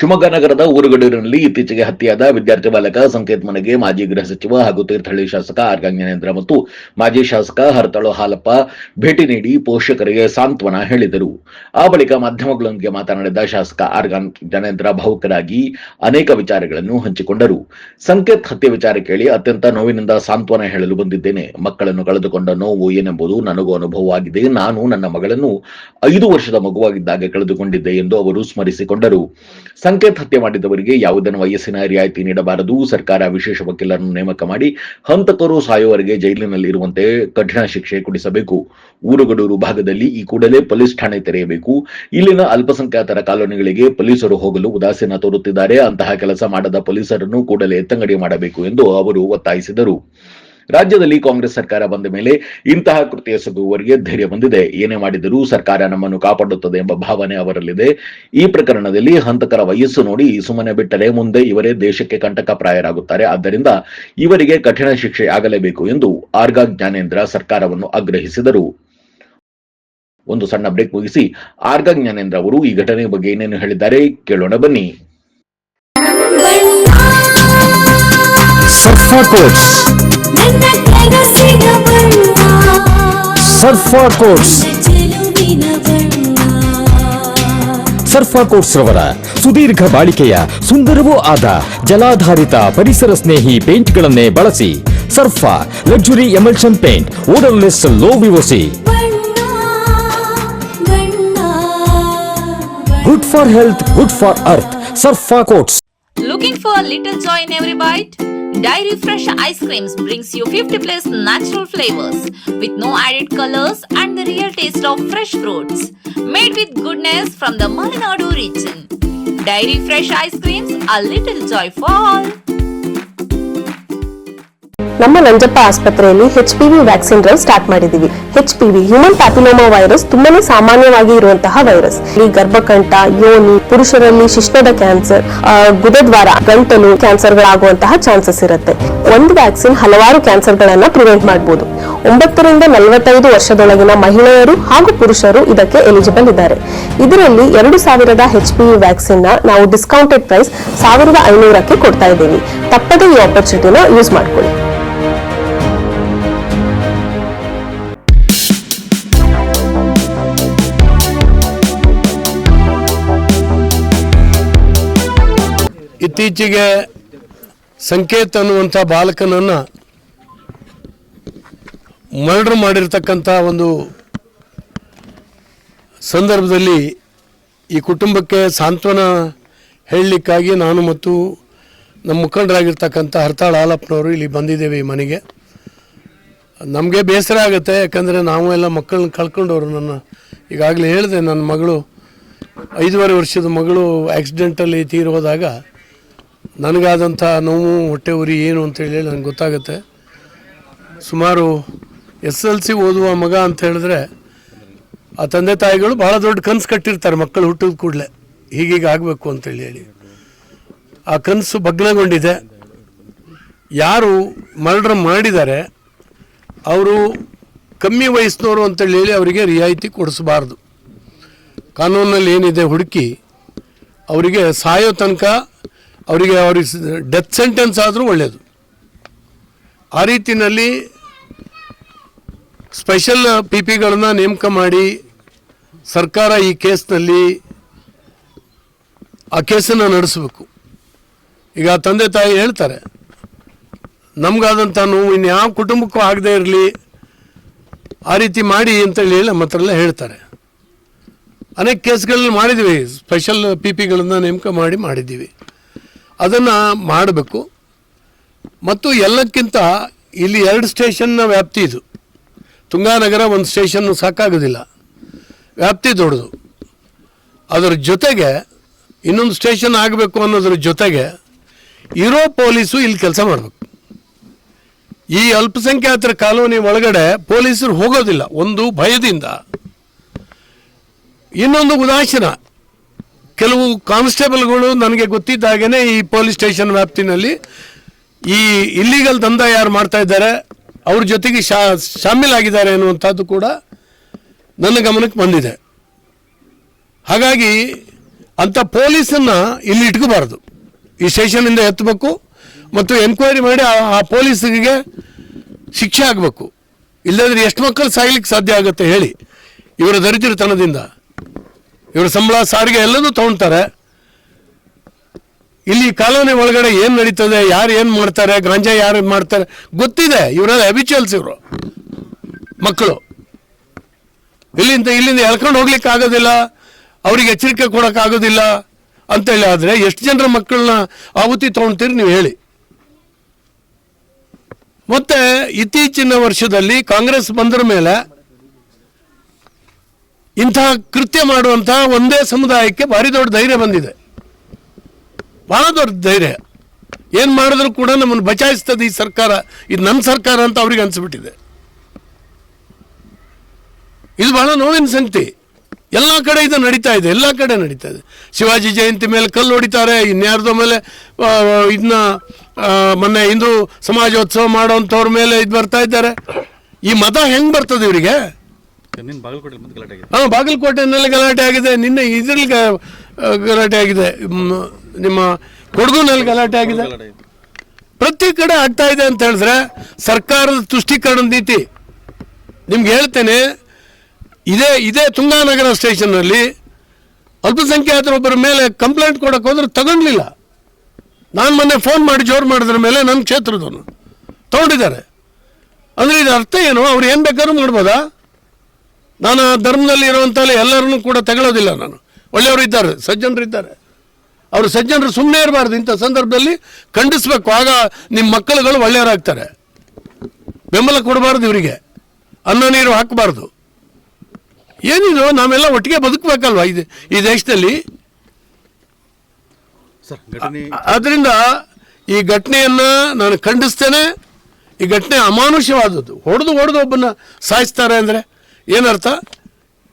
ಶಿವಮೊಗ್ಗ ನಗರದ ಊರುಗಡೂರಿನಲ್ಲಿ ಇತ್ತೀಚೆಗೆ ಹತ್ಯೆಯಾದ ವಿದ್ಯಾರ್ಥಿ ಬಾಲಕ ಸಂಕೇತ್ ಮನೆಗೆ ಮಾಜಿ ಗೃಹ ಸಚಿವ ಹಾಗೂ ತೀರ್ಥಹಳ್ಳಿ ಶಾಸಕ ಆರ್ಗ ಜ್ಞಾನೇಂದ್ರ ಮತ್ತು ಮಾಜಿ ಶಾಸಕ ಹರತಾಳು ಹಾಲಪ್ಪ ಭೇಟಿ ನೀಡಿ ಪೋಷಕರಿಗೆ ಸಾಂತ್ವನ ಹೇಳಿದರು. ಆ ಬಳಿಕ ಮಾಧ್ಯಮಗಳೊಂದಿಗೆ ಮಾತನಾಡಿದ ಶಾಸಕ ಆರ್ಗ ಜ್ಞಾನೇಂದ್ರ ಭಾವುಕರಾಗಿ ಅನೇಕ ವಿಚಾರಗಳನ್ನು ಹಂಚಿಕೊಂಡರು. ಸಂಕೇತ್ ಹತ್ಯೆ ವಿಚಾರ ಕೇಳಿ ಅತ್ಯಂತ ನೋವಿನಿಂದ ಸಾಂತ್ವನ ಹೇಳಲು ಬಂದಿದ್ದೇನೆ. ಮಕ್ಕಳನ್ನು ಕಳೆದುಕೊಂಡ ನೋವು ಏನೆಂಬುದು ನನಗೂ ಅನುಭವವಾಗಿದೆ. ನಾನು ನನ್ನ ಮಗಳನ್ನು 5 ವರ್ಷದ ಮಗುವಾಗಿದ್ದಾಗ ಕಳೆದುಕೊಂಡಿದ್ದೆ ಎಂದು ಅವರು ಸ್ಮರಿಸಿಕೊಂಡರು. ಸಂಕೇತ್ ಹತ್ಯೆ ಮಾಡಿದವರಿಗೆ ಯಾವುದೇ ವಯಸ್ಸಿನ ರಿಯಾಯಿತಿ ನೀಡಬಾರದು. ಸರ್ಕಾರ ವಿಶೇಷ ವಕೀಲರನ್ನು ನೇಮಕ ಮಾಡಿ ಹಂತಕರು ಸಾಯುವವರೆಗೆ ಜೈಲಿನಲ್ಲಿ ಇರುವಂತೆ ಕಠಿಣ ಶಿಕ್ಷೆ ಕೊಡಿಸಬೇಕು. ಊರುಗಡೂರು ಭಾಗದಲ್ಲಿ ಈ ಕೂಡಲೇ ಪೊಲೀಸ್ ಠಾಣೆ ತೆರೆಯಬೇಕು. ಇಲ್ಲಿನ ಅಲ್ಪಸಂಖ್ಯಾತರ ಕಾಲೋನಿಗಳಿಗೆ ಪೊಲೀಸರು ಹೋಗಲು ಉದಾಸೀನ ತೋರುತ್ತಿದ್ದಾರೆ. ಅಂತಹ ಕೆಲಸ ಮಾಡದ ಪೊಲೀಸರನ್ನು ಕೂಡಲೇ ಎತ್ತಂಗಡಿ ಮಾಡಬೇಕು ಎಂದು ಅವರು ಒತ್ತಾಯಿಸಿದರು. ರಾಜ್ಯದಲ್ಲಿ ಕಾಂಗ್ರೆಸ್ ಸರ್ಕಾರ ಬಂದ ಮೇಲೆ ಇಂತಹ ಕೃತ್ಯ ಎಸಗುವವರಿಗೆ ಧೈರ್ಯ ಬಂದಿದೆ. ಏನೇ ಮಾಡಿದರೂ ಸರ್ಕಾರ ನಮ್ಮನ್ನು ಕಾಪಾಡುತ್ತದೆ ಎಂಬ ಭಾವನೆ ಅವರಲ್ಲಿದೆ. ಈ ಪ್ರಕರಣದಲ್ಲಿ ಹಂತಕರ ವಯಸ್ಸು ನೋಡಿ ಸುಮ್ಮನೆ ಬಿಟ್ಟರೆ ಮುಂದೆ ಇವರೇ ದೇಶಕ್ಕೆ ಕಂಟಕಪ್ರಾಯರಾಗುತ್ತಾರೆ. ಆದ್ದರಿಂದ ಇವರಿಗೆ ಕಠಿಣ ಶಿಕ್ಷೆ ಆಗಲೇಬೇಕು ಎಂದು ಆರ್ಗ ಜ್ಞಾನೇಂದ್ರ ಸರ್ಕಾರವನ್ನು ಆಗ್ರಹಿಸಿದರು. ಒಂದು ಸಣ್ಣ ಬ್ರೇಕ್ ಮುಗಿಸಿ ಆರ್ಗ ಜ್ಞಾನೇಂದ್ರ ಅವರು ಈ ಘಟನೆ ಬಗ್ಗೆ ಏನೇನು ಹೇಳಿದ್ದಾರೆ ಕೇಳೋಣ ಬನ್ನಿ. ಸರ್ಫಾ ಕೋಟ್ಸ್ ರವರ ಸುದೀರ್ಘ ಬಾಳಿಕೆಯ ಸುಂದರವೂ ಆದ ಜಲಾಧಾರಿತ ಪರಿಸರ ಸ್ನೇಹಿ ಪೇಂಟ್ಗಳನ್ನೇ ಬಳಸಿ. Sarfa luxury emulsion paint, odourless, low VOC, good for health, good for earth. Sarfa coats. Looking for a little joy in every bite? Dairy Fresh Ice Creams brings you 50+ natural flavors with no added colors and the real taste of fresh fruits. Made with goodness from the Malenadu region. Dairy Fresh Ice Creams, a little joy for all. ನಮ್ಮ ನಂಜಪ್ಪ ಆಸ್ಪತ್ರೆಯಲ್ಲಿ HPV vaccine drive start ಮಾಡಿದೀವಿ. HPV human papilloma virus ತುಂಬಾನೇ ಸಾಮಾನ್ಯವಾಗಿ ಇರುವಂತಹ virus. ಈ ಗರ್ಭಕಂಠ, ಯೋನಿ, ಪುರುಷರಲ್ಲಿ ಶಿಶ್ನದ cancer, ಗುದದ್ವಾರ, ಗಂಟಲು ಕ್ಯಾನ್ಸರ್ಗಳಾಗುವಂತಹ ಚಾನ್ಸಸ್ ಇರುತ್ತೆ. ಒಂದು ವ್ಯಾಕ್ಸಿನ್ ಹಲವಾರು ಕ್ಯಾನ್ಸರ್ಗಳನ್ನ ಪ್ರಿವೆಂಟ್ ಮಾಡಬಹುದು. 9 ರಿಂದ 45 ವರ್ಷದೊಳಗಿನ ಮಹಿಳೆಯರು ಹಾಗೂ ಪುರುಷರು ಇದಕ್ಕೆ ಎಲಿಜಿಬಲ್ ಇದ್ದಾರೆ. ಇದರಲ್ಲಿ 2000 HPV ವ್ಯಾಕ್ಸಿನ್ ನಾವು ಡಿಸ್ಕೌಂಟೆಡ್ ಪ್ರೈಸ್ 1500ಕ್ಕೆ ಕೊಡ್ತಾ ಇದ್ದೀವಿ. ತಪ್ಪದೇ ಈ ಆಪರ್ಚುನಿಟಿನ ಯೂಸ್ ಮಾಡ್ಕೊಳ್ಳಿ. ಇತ್ತೀಚೆಗೆ ಸಂಕೇತ್ ಅನ್ನುವಂಥ ಬಾಲಕನನ್ನು ಮರ್ಡರ್ ಮಾಡಿರ್ತಕ್ಕಂಥ ಒಂದು ಸಂದರ್ಭದಲ್ಲಿ ಈ ಕುಟುಂಬಕ್ಕೆ ಸಾಂತ್ವನ ಹೇಳಲಿಕ್ಕಾಗಿ ನಾನು ಮತ್ತು ನಮ್ಮ ಮುಖಂಡರಾಗಿರ್ತಕ್ಕಂಥ ಹರತಾಳು ಹಾಲಪ್ಪನವರು ಇಲ್ಲಿ ಬಂದಿದ್ದೇವೆ ಈ ಮನೆಗೆ. ನಮಗೆ ಬೇಸರ ಆಗುತ್ತೆ, ಯಾಕಂದರೆ ನಾವು ಎಲ್ಲ ಮಕ್ಕಳನ್ನ ಕಳ್ಕೊಂಡವರು. ನನ್ನ ಈಗಾಗಲೇ ಹೇಳಿದೆ, ನನ್ನ ಮಗಳು 5.5 ವರ್ಷದ ಮಗಳು ಆಕ್ಸಿಡೆಂಟಲ್ಲಿ ತೀರೋದಾಗ ನನಗಾದಂಥ ನೋವು, ಹೊಟ್ಟೆ ಉರಿ ಏನು ಅಂತೇಳಿ ನನಗೆ ಗೊತ್ತಾಗುತ್ತೆ. ಸುಮಾರು SLC ಓದುವ ಮಗ ಅಂತ ಹೇಳಿದ್ರೆ ಆ ತಂದೆ ತಾಯಿಗಳು ಭಾಳ ದೊಡ್ಡ ಕನಸು ಕಟ್ಟಿರ್ತಾರೆ ಮಕ್ಕಳು ಹುಟ್ಟಿದ ಕೂಡಲೇ ಹೀಗೀಗ ಆಗಬೇಕು ಅಂತೇಳಿ ಹೇಳಿ. ಆ ಕನಸು ಭಗ್ನಗೊಂಡಿದೆ. ಯಾರು ಮರ್ಡರ್ ಮಾಡಿದ್ದಾರೆ ಅವರು ಕಮ್ಮಿ ವಯಸ್ಸಿನವರು ಅಂತೇಳಿ ಹೇಳಿ ಅವರಿಗೆ ರಿಯಾಯಿತಿ ಕೊಡಿಸಬಾರ್ದು. ಕಾನೂನಲ್ಲಿ ಏನಿದೆ ಹುಡುಕಿ ಅವರಿಗೆ ಸಾಯೋ ತನಕ ಅವರಿಗೆ ಡೆತ್ ಸೆಂಟೆನ್ಸ್ ಆದರೂ ಒಳ್ಳೆಯದು. ಆ ರೀತಿಯಲ್ಲಿ ಸ್ಪೆಷಲ್ PPಗಳನ್ನು ನೇಮಕ ಮಾಡಿ ಸರ್ಕಾರ ಈ ಕೇಸ್ನಲ್ಲಿ ಆ ಕೇಸನ್ನು ನಡೆಸಬೇಕು. ಈಗ ತಂದೆ ತಾಯಿ ಹೇಳ್ತಾರೆ, ನಮಗಾದಂಥ ನೋವು ಇನ್ಯಾವ ಕುಟುಂಬಕ್ಕೂ ಆಗದೇ ಇರಲಿ, ಆ ರೀತಿ ಮಾಡಿ ಅಂತೇಳಿ ನಮ್ಮ ಹತ್ರ ಎಲ್ಲ ಹೇಳ್ತಾರೆ. ಅನೇಕ ಕೇಸ್ಗಳಲ್ಲಿ ಮಾಡಿದ್ದೀವಿ, ಸ್ಪೆಷಲ್ PPಗಳನ್ನು ನೇಮಕ ಮಾಡಿದ್ದೀವಿ. ಅದನ್ನು ಮಾಡಬೇಕು. ಮತ್ತು ಎಲ್ಲಕ್ಕಿಂತ ಇಲ್ಲಿ 2 ಸ್ಟೇಷನ್ನ ವ್ಯಾಪ್ತಿ ಇದು. ತುಂಗಾನಗರ ಒಂದು ಸ್ಟೇಷನ್ನು ಸಾಕಾಗೋದಿಲ್ಲ, ವ್ಯಾಪ್ತಿ ದೊಡ್ಡದು. ಅದರ ಜೊತೆಗೆ ಇನ್ನೊಂದು ಸ್ಟೇಷನ್ ಆಗಬೇಕು ಅನ್ನೋದ್ರ ಜೊತೆಗೆ ಇರೋ ಪೊಲೀಸು ಇಲ್ಲಿ ಕೆಲಸ ಮಾಡಬೇಕು. ಈ ಅಲ್ಪಸಂಖ್ಯಾತರ ಕಾಲೋನಿ ಒಳಗಡೆ ಪೊಲೀಸರು ಹೋಗೋದಿಲ್ಲ, ಒಂದು ಭಯದಿಂದ, ಇನ್ನೊಂದು ಉದಾಸೀನ. ಕೆಲವು ಕಾನ್ಸ್ಟೇಬಲ್ಗಳು ನನಗೆ ಗೊತ್ತಿದ್ದಾಗೇ ಈ ಪೊಲೀಸ್ ಸ್ಟೇಷನ್ ವ್ಯಾಪ್ತಿನಲ್ಲಿ ಈ ಇಲ್ಲಿಗಲ್ ದಂಧ ಯಾರು ಮಾಡ್ತಾ ಇದ್ದಾರೆ ಅವ್ರ ಜೊತೆಗೆ ಶಾಮೀಲಾಗಿದ್ದಾರೆ ಅನ್ನುವಂಥದ್ದು ಕೂಡ ನನ್ನ ಗಮನಕ್ಕೆ ಬಂದಿದೆ. ಹಾಗಾಗಿ ಅಂತ ಪೊಲೀಸನ್ನು ಇಲ್ಲಿ ಇಟ್ಕೋಬಾರ್ದು, ಈ ಸ್ಟೇಷನಿಂದ ಎತ್ತಬೇಕು ಮತ್ತು ಎನ್ಕ್ವೈರಿ ಮಾಡಿ ಆ ಪೊಲೀಸರಿಗೆ ಶಿಕ್ಷೆ ಆಗಬೇಕು. ಇಲ್ಲದ್ರೆ ಎಷ್ಟು ಮಕ್ಕಳು ಸಾಯ್ಲಿಕ್ಕೆ ಸಾಧ್ಯ ಆಗುತ್ತೆ ಹೇಳಿ? ಇವರ ದರಿದ್ರತನದಿಂದ ಇವರ ಸಂಬಳ ಸಾರಿಗೆ ಎಲ್ಲದೂ ತಗೊಳ್ತಾರೆ. ಇಲ್ಲಿ ಕಾಲೋನಿ ಒಳಗಡೆ ಏನು ನಡೀತದೆ, ಯಾರು ಏನು ಮಾಡ್ತಾರೆ, ಗಾಂಜಾ ಯಾರು ಮಾಡ್ತಾರೆ ಗೊತ್ತಿದೆ. ಇವರೆಲ್ಲ ಹ್ಯಾಬಿಚುವಲ್ಸ್, ಇವರು ಮಕ್ಕಳು. ಇಲ್ಲಿಂದ ಎಳ್ಕೊಂಡು ಹೋಗ್ಲಿಕ್ಕೆ ಆಗೋದಿಲ್ಲ, ಅವ್ರಿಗೆ ಎಚ್ಚರಿಕೆ ಕೊಡೋಕ್ಕಾಗೋದಿಲ್ಲ ಅಂತೇಳಿ ಆದರೆ ಎಷ್ಟು ಜನರ ಮಕ್ಕಳನ್ನ ಆಹುತಿ ತೊಗೊಳ್ತೀರಿ ನೀವು ಹೇಳಿ? ಮತ್ತೆ ಇತ್ತೀಚಿನ ವರ್ಷದಲ್ಲಿ ಕಾಂಗ್ರೆಸ್ ಬಂದ್ರ ಮೇಲೆ ಇಂತಹ ಕೃತ್ಯ ಮಾಡುವಂತಹ ಒಂದೇ ಸಮುದಾಯಕ್ಕೆ ಭಾರಿ ದೊಡ್ಡ ಧೈರ್ಯ ಬಂದಿದೆ, ಬಹಳ ದೊಡ್ಡ ಧೈರ್ಯ. ಏನು ಮಾಡಿದ್ರು ಕೂಡ ನಮ್ಮನ್ನು ಬಚಾಯಿಸ್ತದೆ ಈ ಸರ್ಕಾರ, ಇದು ನನ್ನ ಸರ್ಕಾರ ಅಂತ ಅವ್ರಿಗೆ ಅನಿಸ್ಬಿಟ್ಟಿದೆ. ಇದು ಬಹಳ ನೋವಿನ ಸಂಗತಿ. ಎಲ್ಲ ಕಡೆ ಇದು ನಡೀತಾ ಇದೆ, ಎಲ್ಲ ಕಡೆ ನಡೀತಾ ಇದೆ. ಶಿವಾಜಿ ಜಯಂತಿ ಮೇಲೆ ಕಲ್ಲು ಹೊಡಿತಾರೆ, ಇನ್ಯಾರ್ದೋ ಮೇಲೆ ಇದನ್ನ ಮೊನ್ನೆ ಹಿಂದೂ ಸಮಾಜೋತ್ಸವ ಮಾಡೋಂಥವ್ರ ಮೇಲೆ ಇದು ಬರ್ತಾ ಇದ್ದಾರೆ. ಈ ಮತ ಹೆಂಗೆ ಬರ್ತದೆ ಇವರಿಗೆ? ಹಾಂ, ಬಾಗಲಕೋಟೆನಲ್ಲಿ ಗಲಾಟೆ ಆಗಿದೆ, ನಿನ್ನೆ ಇದರಲ್ಲಿ ಗಲಾಟೆ ಆಗಿದೆ, ನಿಮ್ಮ ಕೊಡಗುನಲ್ಲಿ ಗಲಾಟೆ ಆಗಿದೆ, ಪ್ರತಿ ಕಡೆ ಆಗ್ತಾ ಇದೆ ಅಂತ ಹೇಳಿದ್ರೆ ಸರ್ಕಾರದ ತುಷ್ಟೀಕರಣದ ನೀತಿ. ನಿಮ್ಗೆ ಹೇಳ್ತೇನೆ, ಇದೇ ತುಂಗಾನಗರ ಸ್ಟೇಷನ್ನಲ್ಲಿ ಅಲ್ಪಸಂಖ್ಯಾತರೊಬ್ಬರ ಮೇಲೆ ಕಂಪ್ಲೇಂಟ್ ಕೊಡಕ್ಕೆ ಹೋದ್ರೆ ತಗೊಂಡ್ಲಿಲ್ಲ. ನಾನು ಮೊನ್ನೆ ಫೋನ್ ಮಾಡಿ ಜೋರು ಮಾಡಿದ್ರ ಮೇಲೆ ನನ್ನ ಕ್ಷೇತ್ರದವನು ತಗೊಂಡಿದ್ದಾರೆ. ಅಂದರೆ ಇದು ಅರ್ಥ ಏನು? ಅವ್ರು ಏನು ಬೇಕಾದ್ರೂ ಮಾಡ್ಬೋದಾ? ನಾನು ಧರ್ಮದಲ್ಲಿ ಇರುವಂತಲ್ಲಿ ಎಲ್ಲರನ್ನೂ ಕೂಡ ತಗೊಳ್ಳೋದಿಲ್ಲ. ನಾನು ಒಳ್ಳೆಯವರು ಇದ್ದಾರೆ, ಸಜ್ಜನರು ಇದ್ದಾರೆ. ಅವರು ಸಜ್ಜನರು ಸುಮ್ಮನೆ ಇರಬಾರ್ದು, ಇಂಥ ಸಂದರ್ಭದಲ್ಲಿ ಖಂಡಿಸ್ಬೇಕು. ಆಗ ನಿಮ್ಮ ಮಕ್ಕಳುಗಳು ಒಳ್ಳೆಯವರಾಗ್ತಾರೆ. ಬೆಂಬಲ ಕೊಡಬಾರ್ದು ಇವರಿಗೆ, ಅನ್ನ ನೀರು ಹಾಕಬಾರ್ದು. ಏನಿದು, ನಾವೆಲ್ಲ ಒಟ್ಟಿಗೆ ಬದುಕಬೇಕಲ್ವಾ ಈ ದೇಶದಲ್ಲಿ? ಅದರಿಂದ ಈ ಘಟನೆಯನ್ನು ನಾನು ಖಂಡಿಸ್ತೇನೆ. ಈ ಘಟನೆ ಅಮಾನುಷವಾದದ್ದು. ಹೊಡೆದು ಒಬ್ಬನ ಸಾಯಿಸ್ತಾರೆ ಅಂದರೆ ಏನರ್ಥ?